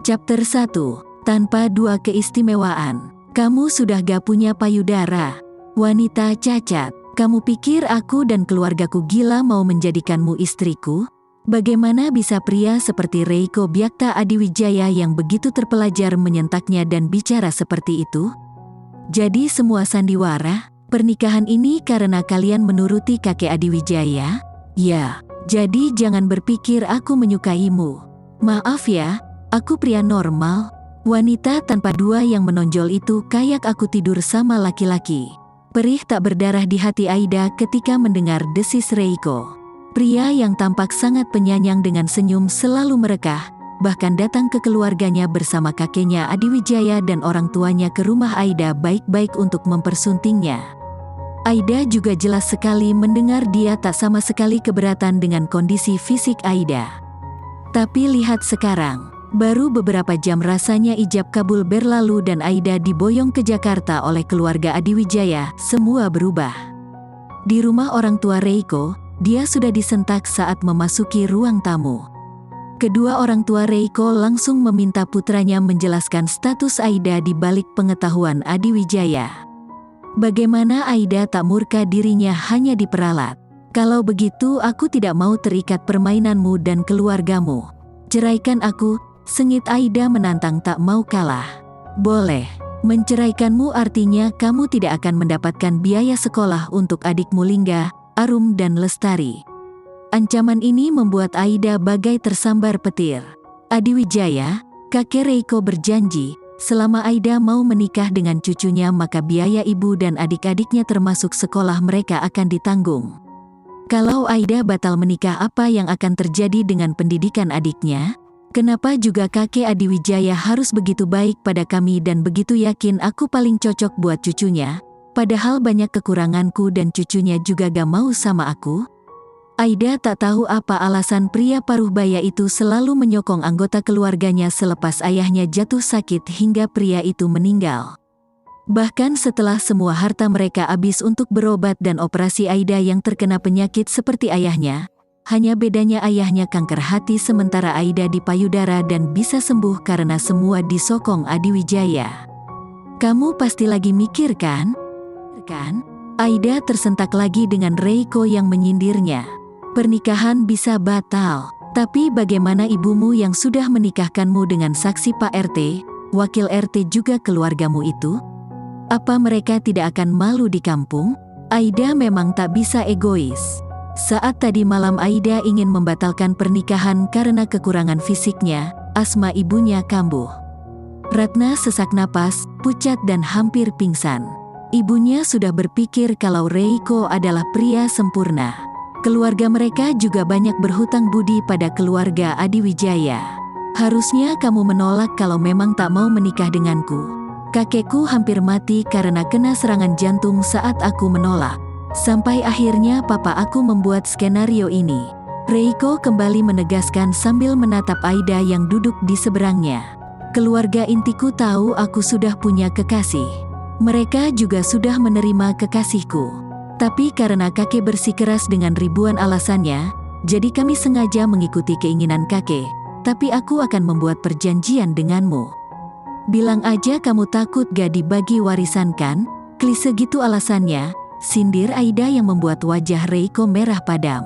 Chapter 1. Tanpa dua keistimewaan. Kamu sudah gak punya payudara. Wanita cacat. Kamu pikir aku dan keluargaku gila mau menjadikanmu istriku? Bagaimana bisa pria seperti Reiko Byakta Adiwijaya yang begitu terpelajar menyentaknya dan bicara seperti itu? Jadi semua sandiwara, pernikahan ini karena kalian menuruti kakek Adiwijaya? Ya, jadi jangan berpikir aku menyukaimu. Maaf ya, aku pria normal. Wanita tanpa dua yang menonjol itu kayak aku tidur sama laki-laki. Perih tak berdarah di hati Aida ketika mendengar desis Reiko. Pria yang tampak sangat penyayang dengan senyum selalu merekah, bahkan datang ke keluarganya bersama kakeknya Adiwijaya dan orang tuanya ke rumah Aida baik-baik untuk mempersuntingnya. Aida juga jelas sekali mendengar dia tak sama sekali keberatan dengan kondisi fisik Aida. Tapi lihat sekarang, baru beberapa jam rasanya ijab kabul berlalu dan Aida diboyong ke Jakarta oleh keluarga Adiwijaya, semua berubah. Di rumah orang tua Reiko, dia sudah disentak saat memasuki ruang tamu. Kedua orang tua Reiko langsung meminta putranya menjelaskan status Aida di balik pengetahuan Adiwijaya. Bagaimana Aida tak murka dirinya hanya diperalat. Kalau begitu aku tidak mau terikat permainanmu dan keluargamu. Ceraikan aku, sengit Aida menantang tak mau kalah. Boleh, menceraikanmu artinya kamu tidak akan mendapatkan biaya sekolah untuk adikmu Lingga, Arum dan Lestari. Ancaman ini membuat Aida bagai tersambar petir. Adiwijaya, kakek Reiko berjanji, selama Aida mau menikah dengan cucunya maka biaya ibu dan adik-adiknya termasuk sekolah mereka akan ditanggung. Kalau Aida batal menikah apa yang akan terjadi dengan pendidikan adiknya? Kenapa juga kakek Adiwijaya harus begitu baik pada kami dan begitu yakin aku paling cocok buat cucunya? Padahal banyak kekuranganku dan cucunya juga gak mau sama aku? Aida tak tahu apa alasan pria paruh baya itu selalu menyokong anggota keluarganya selepas ayahnya jatuh sakit hingga pria itu meninggal. Bahkan setelah semua harta mereka habis untuk berobat dan operasi Aida yang terkena penyakit seperti ayahnya, hanya bedanya ayahnya kanker hati sementara Aida di payudara dan bisa sembuh karena semua disokong Adiwijaya. Kamu pasti lagi mikir kan? Aida tersentak lagi dengan Reiko yang menyindirnya. Pernikahan bisa batal, tapi bagaimana ibumu yang sudah menikahkanmu dengan saksi Pak RT, wakil RT juga keluargamu itu? Apa mereka tidak akan malu di kampung? Aida memang tak bisa egois. Saat tadi malam Aida ingin membatalkan pernikahan karena kekurangan fisiknya, asma ibunya kambuh. Ratna sesak napas, pucat dan hampir pingsan. Ibunya sudah berpikir kalau Reiko adalah pria sempurna. Keluarga mereka juga banyak berhutang budi pada keluarga Adiwijaya. Harusnya kamu menolak kalau memang tak mau menikah denganku. Kakekku hampir mati karena kena serangan jantung saat aku menolak. Sampai akhirnya papa aku membuat skenario ini. Reiko kembali menegaskan sambil menatap Aida yang duduk di seberangnya. Keluarga intiku tahu aku sudah punya kekasih. Mereka juga sudah menerima kekasihku. Tapi karena kakek bersikeras dengan ribuan alasannya, jadi kami sengaja mengikuti keinginan kakek. Tapi aku akan membuat perjanjian denganmu. Bilang aja kamu takut gak dibagi warisan kan? Klise gitu alasannya, sindir Aida yang membuat wajah Reiko merah padam.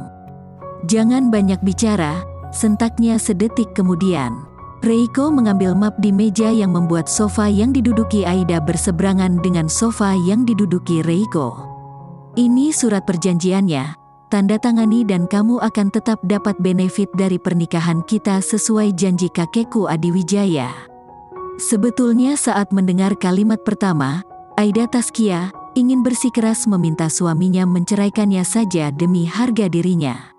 Jangan banyak bicara, sentaknya sedetik kemudian. Reiko mengambil map di meja yang membuat sofa yang diduduki Aida berseberangan dengan sofa yang diduduki Reiko. Ini surat perjanjiannya, tanda tangani dan kamu akan tetap dapat benefit dari pernikahan kita sesuai janji kakekku Adiwijaya. Sebetulnya saat mendengar kalimat pertama, Aida Taskia ingin bersikeras meminta suaminya menceraikannya saja demi harga dirinya.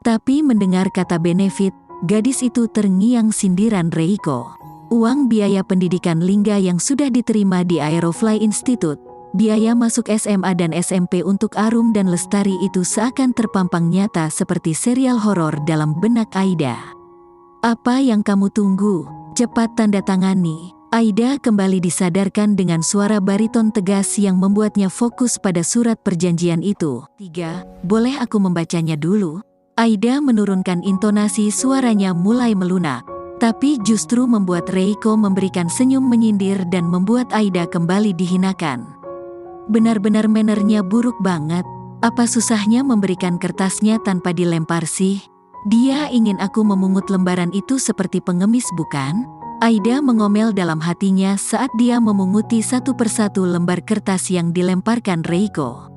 Tapi mendengar kata benefit, gadis itu terngiang sindiran Reiko. Uang biaya pendidikan Lingga yang sudah diterima di Aerofly Institute, biaya masuk SMA dan SMP untuk Arum dan Lestari itu seakan terpampang nyata seperti serial horor dalam benak Aida. Apa yang kamu tunggu? Cepat tanda tangani. Aida kembali disadarkan dengan suara bariton tegas yang membuatnya fokus pada surat perjanjian itu. 3. Boleh aku membacanya dulu? Aida menurunkan intonasi suaranya mulai melunak. Tapi justru membuat Reiko memberikan senyum menyindir dan membuat Aida kembali dihinakan. Benar-benar mannernya buruk banget. Apa susahnya memberikan kertasnya tanpa dilempar sih? Dia ingin aku memungut lembaran itu seperti pengemis bukan? Aida mengomel dalam hatinya saat dia memunguti satu persatu lembar kertas yang dilemparkan Reiko.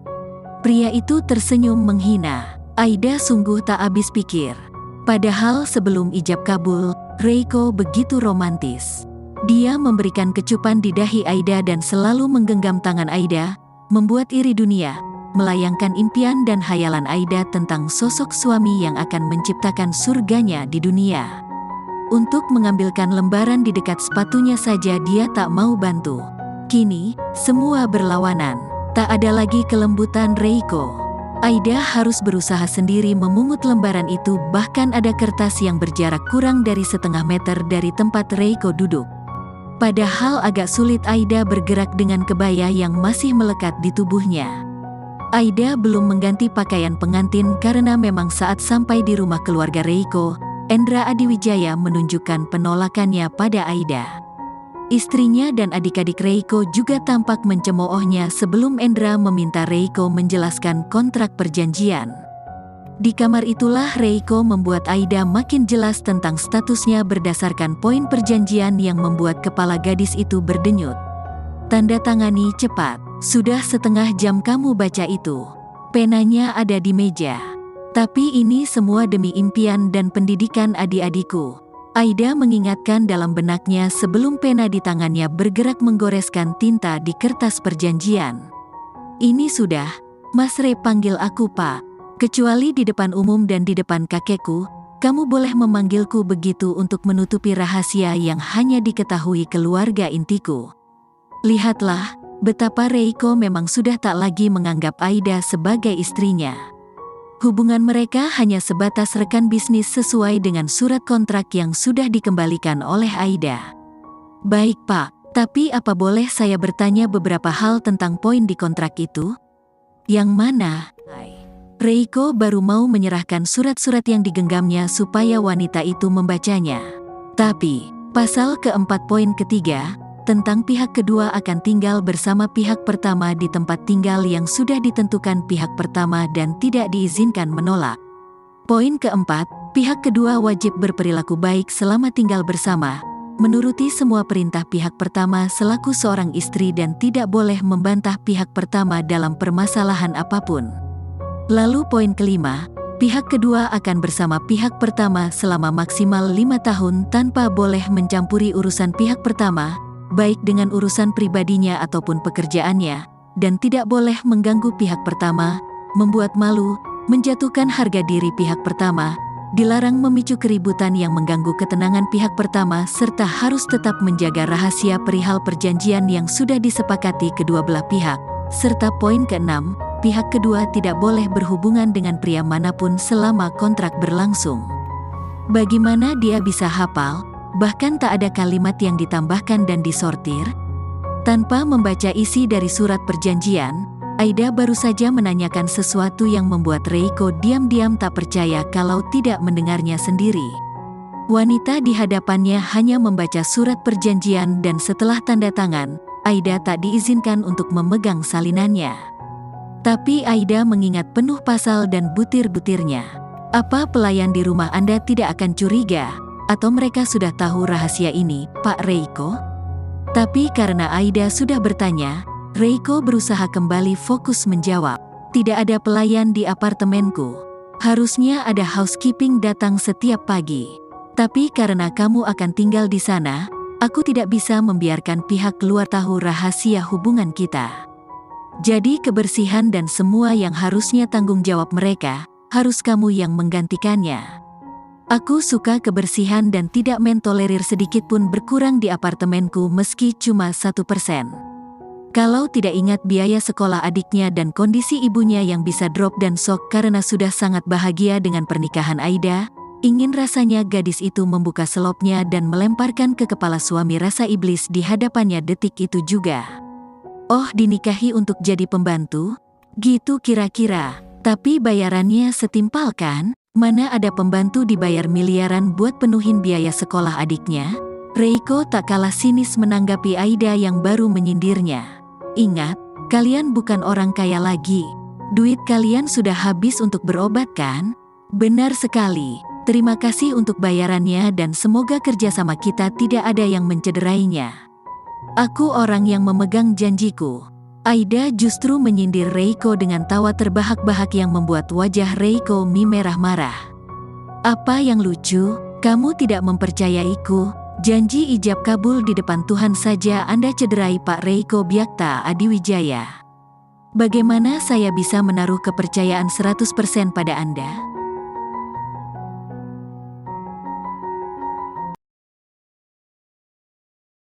Pria itu tersenyum menghina. Aida sungguh tak habis pikir. Padahal sebelum ijab kabul, Reiko begitu romantis. Dia memberikan kecupan di dahi Aida dan selalu menggenggam tangan Aida, membuat iri dunia, melayangkan impian dan hayalan Aida tentang sosok suami yang akan menciptakan surganya di dunia. Untuk mengambilkan lembaran di dekat sepatunya saja dia tak mau bantu. Kini, semua berlawanan. Tak ada lagi kelembutan Reiko. Aida harus berusaha sendiri memungut lembaran itu, bahkan ada kertas yang berjarak kurang dari setengah meter dari tempat Reiko duduk. Padahal agak sulit Aida bergerak dengan kebaya yang masih melekat di tubuhnya. Aida belum mengganti pakaian pengantin karena memang saat sampai di rumah keluarga Reiko, Endra Adiwijaya menunjukkan penolakannya pada Aida. Istrinya dan adik-adik Reiko juga tampak mencemoohnya sebelum Endra meminta Reiko menjelaskan kontrak perjanjian. Di kamar itulah Reiko membuat Aida makin jelas tentang statusnya berdasarkan poin perjanjian yang membuat kepala gadis itu berdenyut. Tanda tangani cepat. Sudah setengah jam kamu baca itu. Penanya ada di meja. Tapi ini semua demi impian dan pendidikan adik-adikku. Aida mengingatkan dalam benaknya sebelum pena di tangannya bergerak menggoreskan tinta di kertas perjanjian. Ini sudah, Mas Re panggil aku Pak. Kecuali di depan umum dan di depan kakekku, kamu boleh memanggilku begitu untuk menutupi rahasia yang hanya diketahui keluarga intiku. Lihatlah, betapa Reiko memang sudah tak lagi menganggap Aida sebagai istrinya. Hubungan mereka hanya sebatas rekan bisnis sesuai dengan surat kontrak yang sudah dikembalikan oleh Aida. Baik Pak, tapi apa boleh saya bertanya beberapa hal tentang poin di kontrak itu? Yang mana? Reiko baru mau menyerahkan surat-surat yang digenggamnya supaya wanita itu membacanya. Tapi, pasal keempat poin ketiga, tentang pihak kedua akan tinggal bersama pihak pertama di tempat tinggal yang sudah ditentukan pihak pertama dan tidak diizinkan menolak. Poin keempat, pihak kedua wajib berperilaku baik selama tinggal bersama, menuruti semua perintah pihak pertama selaku seorang istri dan tidak boleh membantah pihak pertama dalam permasalahan apapun. Lalu poin kelima, pihak kedua akan bersama pihak pertama selama maksimal 5 tahun tanpa boleh mencampuri urusan pihak pertama, baik dengan urusan pribadinya ataupun pekerjaannya, dan tidak boleh mengganggu pihak pertama, membuat malu, menjatuhkan harga diri pihak pertama, dilarang memicu keributan yang mengganggu ketenangan pihak pertama, serta harus tetap menjaga rahasia perihal perjanjian yang sudah disepakati kedua belah pihak. Serta poin keenam, pihak kedua tidak boleh berhubungan dengan pria manapun selama kontrak berlangsung. Bagaimana dia bisa hafal? Bahkan tak ada kalimat yang ditambahkan dan disortir. Tanpa membaca isi dari surat perjanjian, Aida baru saja menanyakan sesuatu yang membuat Reiko diam-diam tak percaya kalau tidak mendengarnya sendiri. Wanita di hadapannya hanya membaca surat perjanjian dan setelah tanda tangan, Aida tak diizinkan untuk memegang salinannya. Tapi Aida mengingat penuh pasal dan butir-butirnya. Apa pelayan di rumah Anda tidak akan curiga? Atau mereka sudah tahu rahasia ini, Pak Reiko? Tapi karena Aida sudah bertanya, Reiko berusaha kembali fokus menjawab. Tidak ada pelayan di apartemenku. Harusnya ada housekeeping datang setiap pagi. Tapi karena kamu akan tinggal di sana, aku tidak bisa membiarkan pihak luar tahu rahasia hubungan kita. Jadi kebersihan dan semua yang harusnya tanggung jawab mereka, harus kamu yang menggantikannya. Aku suka kebersihan dan tidak mentolerir sedikit pun berkurang di apartemenku meski cuma 1%. Kalau tidak ingat biaya sekolah adiknya dan kondisi ibunya yang bisa drop dan shock karena sudah sangat bahagia dengan pernikahan Aida, ingin rasanya gadis itu membuka selopnya dan melemparkan ke kepala suami rasa iblis di hadapannya detik itu juga. Oh, dinikahi untuk jadi pembantu? Gitu kira-kira, tapi bayarannya setimpal kan? Mana ada pembantu dibayar miliaran buat penuhin biaya sekolah adiknya? Reiko tak kalah sinis menanggapi Aida yang baru menyindirnya. Ingat, kalian bukan orang kaya lagi. Duit kalian sudah habis untuk berobat kan? Benar sekali. Terima kasih untuk bayarannya dan semoga kerjasama kita tidak ada yang mencederainya. Aku orang yang memegang janjiku. Aida justru menyindir Reiko dengan tawa terbahak-bahak yang membuat wajah Reiko merah marah. Apa yang lucu? Kamu tidak mempercayaiku? Janji ijab kabul di depan Tuhan saja Anda cederai, Pak Reiko Byakta Adiwijaya. Bagaimana saya bisa menaruh kepercayaan 100% pada Anda?